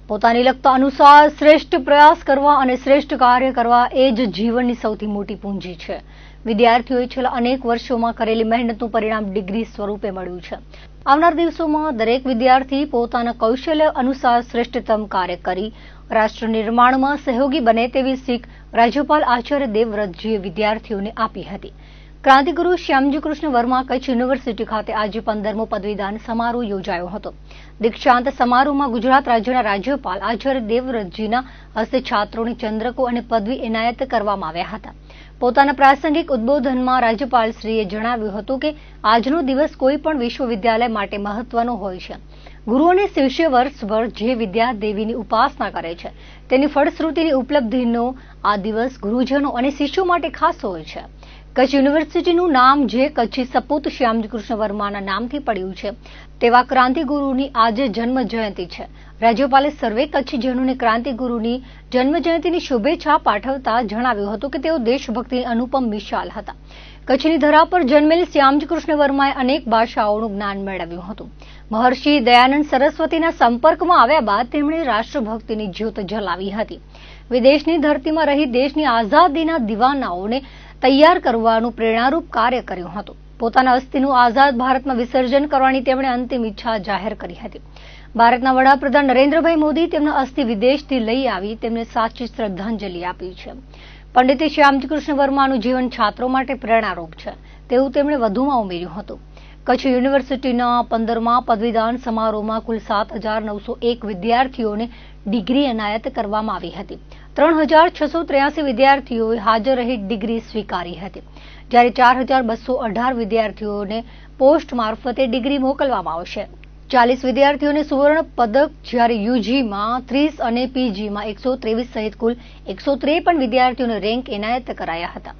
પોતાની લગતા અનુસાર શ્રેષ્ઠ પ્રયાસ કરવા અને શ્રેષ્ઠ કાર્ય કરવા એ જ જીવનની સૌથી મોટી પૂંજી છે. વિદ્યાર્થીઓએ છેલ્લા અનેક વર્ષોમાં કરેલી મહેનતનું પરિણામ ડિગ્રી સ્વરૂપે મળ્યું છે. આવનાર દિવસોમાં દરેક વિદ્યાર્થી પોતાના કૌશલ્ય અનુસાર શ્રેષ્ઠતમ કાર્ય કરી રાષ્ટ્ર નિર્માણમાં સહયોગી બને તેવી શીખ રાજ્યપાલ આચાર્ય દેવવ્રતજીએ વિદ્યાર્થીઓને આપી હતી. ક્રાંતિગુરુ શ્યામજી કૃષ્ણ વર્મા કચ્છ યુનિવર્સિટી ખાતે આજે 15મો પદવીદાન સમારોહ યોજાયો હતો. દીક્ષાંત સમારોહમાં ગુજરાત રાજ્યના રાજ્યપાલ આચાર્ય દેવવ્રતજીના હસ્તે છાત્રોને ચંદ્રકો અને પદવી એનાયત કરવામાં આવ્યા હતા. પોતાના પ્રાસંગિક ઉદબોધનમાં રાજ્યપાલશ્રીએ જણાવ્યું હતું કે આજનો દિવસ કોઈ પણ વિશ્વવિદ્યાલય માટે મહત્વનો હોય છે. ગુરુ અને શિષ્ય વર્ષભર જે વિદ્યા દેવીની ઉપાસના કરે છે તેની ફળશ્રુતિની ઉપલબ્ધિનો આ દિવસ ગુરુજનો અને શિષ્યો માટે ખાસ હોય છે. કચ્છ યુનિવર્સિટીનું નામ જે કચ્છી સપૂત શ્યામજી કૃષ્ણ વર્માના નામથી પડ્યું છે તેવા ક્રાંતિગુરુની આજે જન્મ જયંતિ છે. રાજ્યપાલે સર્વે કચ્છીજનોને ક્રાંતિગુરુની જન્મજયંતિની શુભેચ્છા પાઠવતા જણાવ્યું હતું કે તેઓ દેશભક્તિની અનુપમ મિસાલ હતા. કચ્છની ધરા પર જન્મેલ શ્યામજી કૃષ્ણ વર્માએ અનેક ભાષાઓનું જ્ઞાન મેળવ્યું હતું. મહર્ષિ દયાનંદ સરસ્વતીના સંપર્કમાં આવ્યા બાદ તેમણે રાષ્ટ્રભક્તિની જ્યોત જલાવી હતી. વિદેશની ધરતીમાં રહી દેશની આઝાદીના દીવાનાઓને તૈયાર કરવાનું પ્રેરણારૂપ કાર્ય કર્યું હતું. પોતાના અસ્થિનું આઝાદ ભારતમાં વિસર્જન કરવાની તેમણે અંતિમ ઈચ્છા જાહેર કરી હતી. ભારતના વડાપ્રધાન નરેન્દ્રભાઈ મોદી તેમના અસ્થિ વિદેશથી લઈ આવી તેમને સાચી શ્રદ્ધાંજલિ આપી છે. પંડિત શ્યામજી કૃષ્ણ વર્માનું જીવન છાત્રો માટે પ્રેરણારૂપ છે તેવું તેમણે વધુમાં ઉમેર્યું હતું. કચ્છ યુનિવર્સિટીના 15મા પદવીદાન સમારોહમાં કુલ 7,901 વિદ્યાર્થીઓને ડિગ્રી એનાયત કરવામાં આવી હતી. 3,683 વિદ્યાર્થીઓએ હાજર રહી ડિગ્રી સ્વીકારી હતી, જ્યારે 4,218 વિદ્યાર્થીઓને પોસ્ટ મારફતે ડિગ્રી મોકલવામાં આવશે. 40 વિદ્યાર્થીઓને સુવર્ણ પદક, જ્યારે યુજીમાં 30 અને પીજીમાં 123 સહિત કુલ 153 વિદ્યાર્થીઓને રેન્ક એનાયત કરાયા હતા.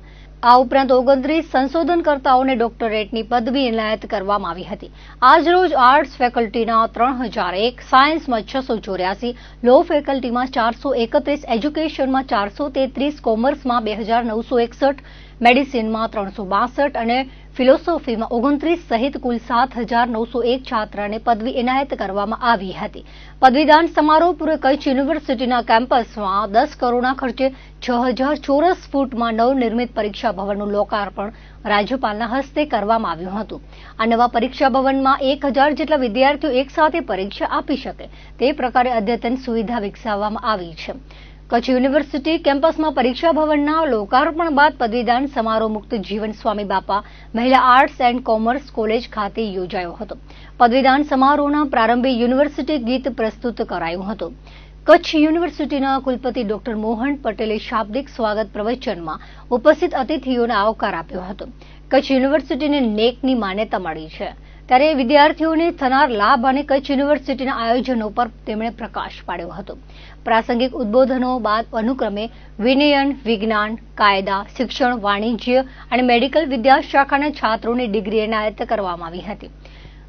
આ ઉપરાંત 29 સંશોધનકર્તાઓને ડોક્ટરેટની પદવી એનાયત કરવામાં આવી હતી. આજરોજ આર્ટ્સ ફેકલ્ટીના 3,001, સાયન્સમાં 684, લો ફેકલ્ટીમાં 431, એજ્યુકેશનમાં 433, કોમર્સમાં 2,961, મેડિસિનમાં 362 અને ફિલોસોફીમાં 29 સહિત કુલ 7,901 છાત્રાને પદવી એનાયત કરવામાં આવી હતી. પદવીદાન સમારોહ પૂર્વે કચ્છ યુનિવર્સિટીના કેમ્પસમાં 10 કરોડના ખર્ચે 6,000 ચોરસ ફૂટમાં નવનિર્મિત પરીક્ષા ભવનનું લોકાર્પણ રાજ્યપાલના હસ્તે કરવામાં આવ્યું હતું. આ નવા પરીક્ષા ભવનમાં 1,000 જેટલા વિદ્યાર્થીઓ એકસાથે પરીક્ષા આપી શકે તે પ્રકારે અદ્યતન સુવિધા વિકસાવવામાં આવી છે. કચ્છ યુનિવર્સિટી કેમ્પસમાં પરીક્ષા ભવનના લોકાર્પણ બાદ પદવીદાન સમારોહ મુક્ત જીવન સ્વામી બાપા મહિલા આર્ટ્સ એન્ડ કોમર્સ કોલેજ ખાતે યોજાયો હતો. પદવીદાન સમારોહના પ્રારંભે યુનિવર્સિટી ગીત પ્રસ્તુત કરાયું હતું. કચ્છ યુનિવર્સિટીના કુલપતિ ડોક્ટર મોહન પટેલે શાબ્દિક સ્વાગત પ્રવચનમાં ઉપસ્થિત અતિથિઓને આવકાર આપ્યો હતો. કચ્છ યુનિવર્સિટીને નેકની માન્યતા મળી છે ત્યારે વિદ્યાર્થીઓને થનાર લાભ અને કચ્છ યુનિવર્સિટીના આયોજનો પર તેમણે પ્રકાશ પાડ્યો હતો. પ્રાસંગિક ઉદબોધનો બાદ અનુક્રમે વિનયન, વિજ્ઞાન, કાયદા, શિક્ષણ, વાણિજ્ય અને મેડિકલ વિદ્યા શાખાના છાત્રોને ડિગ્રી એનાયત કરવામાં આવી હતી.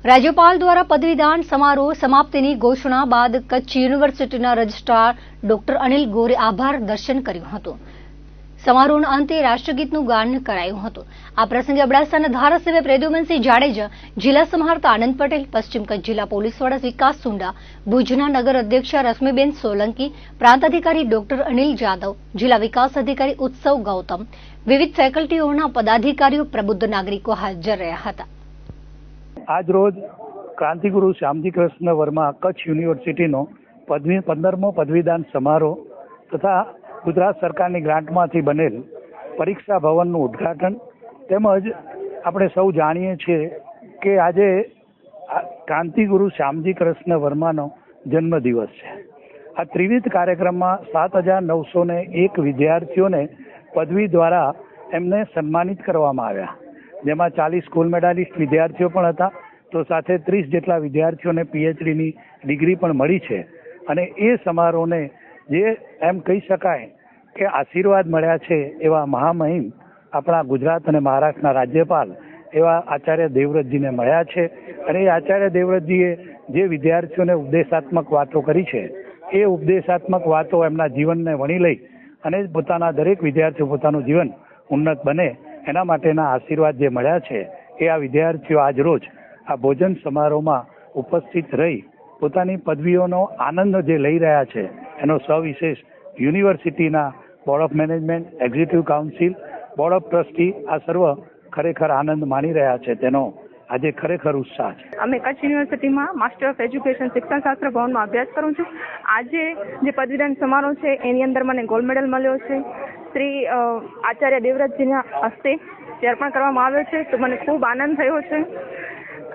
રાજ્યપાલ દ્વારા પદવીદાન સમારોહ સમાપ્તિની ઘોષણા બાદ કચ્છ યુનિવર્સિટીના રજિસ્ટ્રાર ડોક્ટર અનિલ ગોરે આભાર દર્શન કર્યું હતું. સમારોહના અંતે રાષ્ટ્રગીતનું ગાન કરાયું હતું. આ પ્રસંગે અબડાસાના ધારાસભ્ય પ્રદ્યુમનસિંહ જાડેજા, જિલ્લા સમાહર્તા આનંદ પટેલ, પશ્ચિમ કચ્છ જિલ્લા પોલીસ વડા વિકાસ સુંડા, ભુજના નગર અધ્યક્ષા રશ્મિબેન સોલંકી, પ્રાંત અધિકારી ડોક્ટર અનિલ જાદવ, જિલ્લા વિકાસ અધિકારી ઉત્સવ ગૌતમ, વિવિધ ફેકલ્ટીઓના પદાધિકારીઓ, પ્રબુદ્ધ નાગરિકો હાજર રહ્યા હતા. આજ રોજ ક્રાંતિગુરુ શ્યામજી કૃષ્ણ વર્મા કચ્છ યુનિવર્સિટીનો 15મો પદવીદાન સમારોહ તથા ગુજરાત સરકારની ગ્રાન્ટમાંથી બનેલ પરીક્ષા ભવનનું ઉદ્ઘાટન તેમજ આપણે સૌ જાણીએ છીએ કે આજે ક્રાંતિગુરુ શ્યામજી કૃષ્ણ વર્માનો જન્મદિવસ છે. આ ત્રિવિધ કાર્યક્રમમાં 7,901 વિદ્યાર્થીઓને પદવી દ્વારા એમને સન્માનિત કરવામાં આવ્યા, જેમાં 40 ગોલ્ડ મેડાલિસ્ટ વિદ્યાર્થીઓ પણ હતા, તો સાથે 30 જેટલા વિદ્યાર્થીઓને પીએચડીની ડિગ્રી પણ મળી છે. અને એ સમારોહને જે એમ કહી શકાય કે આશીર્વાદ મળ્યા છે એવા મહામહિમ આપણા ગુજરાત અને મહારાષ્ટ્રના રાજ્યપાલ એવા આચાર્ય દેવવ્રતજીને મળ્યા છે. અને એ આચાર્ય દેવવ્રતજીએ જે વિદ્યાર્થીઓને ઉપદેશાત્મક વાતો કરી છે એ ઉપદેશાત્મક વાતો એમના જીવનને વણી લઈ અને પોતાના દરેક વિદ્યાર્થીઓ પોતાનું જીવન ઉન્નત બને એના માટેના આશીર્વાદ જે મળ્યા છે એ આ વિદ્યાર્થીઓ આજ રોજ આ ભોજન સમારોહમાં ઉપસ્થિત રહી પોતાની પદવીઓનો આનંદ જે લઈ રહ્યા છે એનો સવિશેષ યુનિવર્સિટીના board of management, executive council, board of trustee આ સર્વ ખરેખર આનંદ માણી રહ્યા છે. તેનો આજે ખરેખર ઉત્સાહ છે. અમે કચ્છ યુનિવર્સિટીમાં માસ્ટર ઓફ એજ્યુકેશન શિક્ષણશાસ્ત્ર ભવનમાં અભ્યાસ કરું છું. આજે જે પદવીદાન સમારોહ છે એની અંદર મને ગોલ્ડ મેડલ મળ્યો છે. શ્રી આચાર્ય દેવવ્રતજીના હસ્તે જે અર્પણ કરવામાં આવ્યો છે તો મને ખૂબ આનંદ થયો છે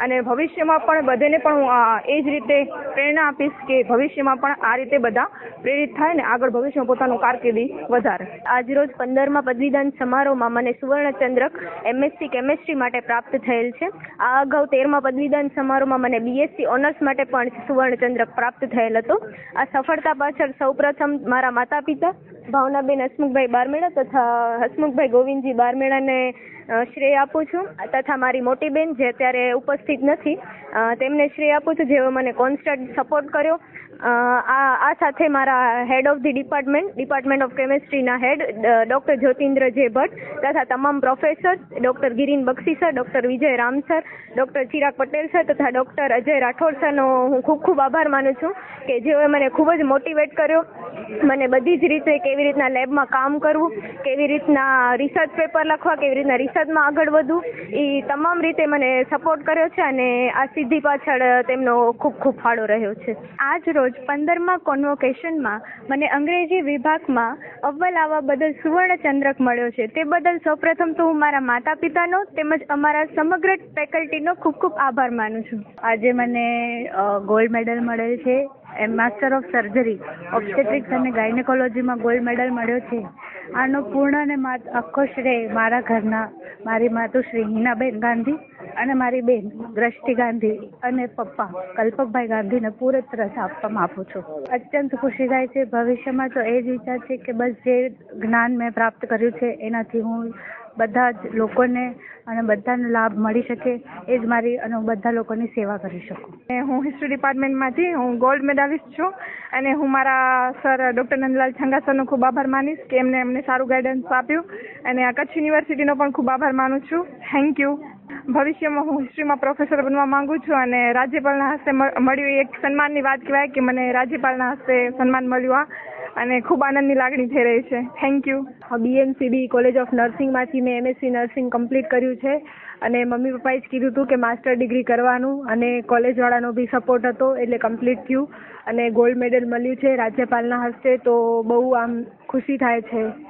અને ભવિષ્યમાં પણ બધાને પણ હું એ જ રીતે પ્રેરણા આપીશ કે ભવિષ્યમાં પણ આ રીતે બધા પ્રેરિત થાય ને આગળ ભવિષ્યમાં પોતાનું કારકિર્દી વધારે. આજરોજ 15મા પદવીદાન સમારોહમાં મને સુવર્ણચંદ્રક એમએસસી કેમેસ્ટ્રી માટે પ્રાપ્ત થયેલ છે. આ અગાઉ 13મા પદવીદાન સમારોહમાં મને બીએસસી ઓનર્સ માટે પણ સુવર્ણચંદ્રક પ્રાપ્ત થયેલ હતો. આ સફળતા પાછળ સૌપ્રથમ મારા માતા પિતા ભાવનાબેન હસમુખભાઈ બારમેડા તથા હસમુખભાઈ ગોવિંદજી બારમેડાને શ્રેય આપું છું તથા મારી મોટી બેન જે અત્યારે ઉપસ્થિત નથી તેમને શ્રેય આપું છું જેઓ મને કોન્સ્ટન્ટ સપોર્ટ કર્યો. આ સાથે મારા head of the department of કેમેસ્ટ્રીના હેડ ડૉક્ટર જ્યોતિન્દ્ર જે ભટ્ટ તથા તમામ professor doctor Girin Bakshi sir, doctor Vijay Ram sir, doctor Chirag Patel sir તથા ડૉક્ટર અજય રાઠોડ સરનો હું ખૂબ ખૂબ આભાર માનું છું કે જેઓએ મને ખૂબ જ મોટિવેટ કર્યો. મને બધી જ રીતે કેવી રીતના લેબમાં કામ કરવું, કેવી રીતના રિસર્ચ પેપર લખવા, કેવી રીતના રિસર્ચમાં આગળ વધવું એ તમામ રીતે મને સપોર્ટ કર્યો છે અને આ સિદ્ધિ પાછળ તેમનો ખૂબ ખૂબ ફાળો રહ્યો છે. આજ રોજ 15મા કોન્વોકેશનમાં મને અંગ્રેજી વિભાગમાં અવ્વલ આવવા બદલ સુવર્ણચંદ્રક મળ્યો છે. તે બદલ સૌપ્રથમ તો હું મારા માતા પિતાનો તેમજ અમારા સમગ્ર ફેકલ્ટીનો ખૂબ ખૂબ આભાર માનું છું. આજે મને ગોલ્ડ મેડલ મળેલ છે. માસ્ટર ઓફ સર્જરી ઓબ્સ્ટેટ્રિક્સ અને ગાયનેકોલોજીમાં ગોલ્ડ મેડલ મળ્યો છે. આનો પૂર્ણ અને આખો શ્રેય મારા ઘરના મારી માતુશ્રી હિનાબેન ગાંધી અને મારી બેન દ્રષ્ટિ ગાંધી અને પપ્પા કલ્પકભાઈ ગાંધીને પૂરેપૂર આપવામાં આપું છું. અત્યંત ખુશી થાય છે. ભવિષ્યમાં તો એ જ વિચાર છે કે બસ જે જ્ઞાન મેં પ્રાપ્ત કર્યું છે એનાથી હું બધા જ લોકોને અને બધાને લાભ મળી શકે એ જ મારી અને હું બધા લોકોની સેવા કરી શકું. હું હિસ્ટ્રી ડિપાર્ટમેન્ટમાંથી હું ગોલ્ડ મેડાલિસ્ટ છું અને હું મારા સર ડૉક્ટર નંદલાલ છંગા સરનો ખૂબ આભાર માનીશ કે એમને અમને સારું ગાઈડન્સ આપ્યું અને આ કચ્છ યુનિવર્સિટીનો પણ ખૂબ આભાર માનું છું. Thank you. ભવિષ્યમાં હું હિસ્ટ્રીમાં પ્રોફેસર બનવા માંગુ છું અને રાજ્યપાલના હસ્તે મળ્યું એક સન્માનની વાત કહેવાય કે મને રાજ્યપાલના હસ્તે સન્માન મળ્યું અને ખૂબ આનંદની લાગણી થઈ રહી છે. Thank you. BMCB college of નર્સિંગમાંથી મેં MSc નર્સિંગ કમ્પ્લીટ કર્યું છે અને મમ્મી પપ્પાએ જ કીધું હતું કે માસ્ટર ડિગ્રી કરવાનું અને કોલેજવાળાનો બી સપોર્ટ હતો એટલે કમ્પ્લીટ થયું અને ગોલ્ડ મેડલ મળ્યું છે રાજ્યપાલના હસ્તે તો બહુ આમ ખુશી થાય છે.